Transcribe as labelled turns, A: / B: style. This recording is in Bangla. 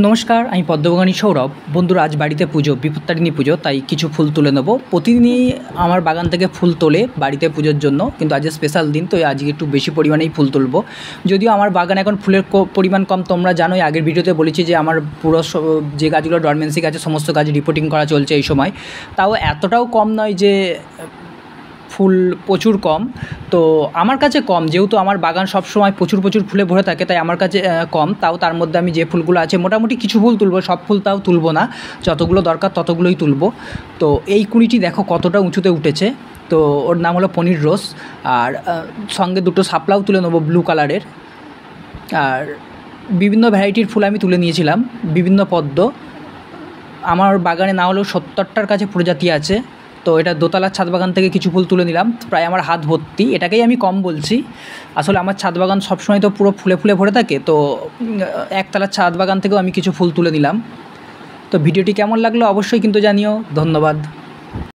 A: নমস্কার, আমি পদ্মবাগানী সৌরভ। বন্ধুরা, আজ বাড়িতে পুজো, বিপত্তারিণী পুজো, তাই কিছু ফুল তুলে নেব। প্রতিদিনই আমার বাগান থেকে ফুল তোলে বাড়িতে পুজোর জন্য, কিন্তু আজকে স্পেশাল দিন, তো আজকে একটু বেশি পরিমাণেই ফুল তুলব। যদিও আমার বাগানে এখন ফুলের পরিমাণ কম, তোমরা জানোই, আগের ভিডিওতে বলেছি যে আমার পুরো যে গাছগুলো ডরমেন্সি গাছে সমস্ত গাছ রিপোর্টিং করা চলছে এই সময়। তাও এতটাও কম নয় যে ফুল প্রচুর কম, তো আমার কাছে কম, যেহেতু আমার বাগান সবসময় প্রচুর ফুলে ভরে থাকে, তাই আমার কাছে কম। তাও তার মধ্যে আমি যে ফুলগুলো আছে মোটামুটি কিছু ফুল তুলব, সব ফুল তাও তুলব না, যতগুলো দরকার ততগুলোই তুলব। তো এই কুঁড়িটি দেখো কতটা উঁচুতে উঠেছে, তো ওর নাম হলো পনির রোজ। আর সঙ্গে দুটো শাপলাও তুলে নেবো ব্লু কালারের। আর বিভিন্ন ভ্যারাইটির ফুল আমি তুলে নিয়েছিলাম, বিভিন্ন পদ্ম। আমার বাগানে না হলেও 70টার কাছে প্রজাতি আছে। তো এটা দোতলার ছাদ বাগান থেকে কিছু ফুল তুলে নিলাম, প্রায় আমার হাত ভর্তি। এটাকেই আমি কম বলছি, আসলে আমার ছাদ বাগান সবসময় তো পুরো ফুলে ভরে থাকে। তো একতলার ছাদ বাগান থেকেও আমি কিছু ফুল তুলে নিলাম। তো ভিডিওটি কেমন লাগলো অবশ্যই কিন্তু জানিও। ধন্যবাদ।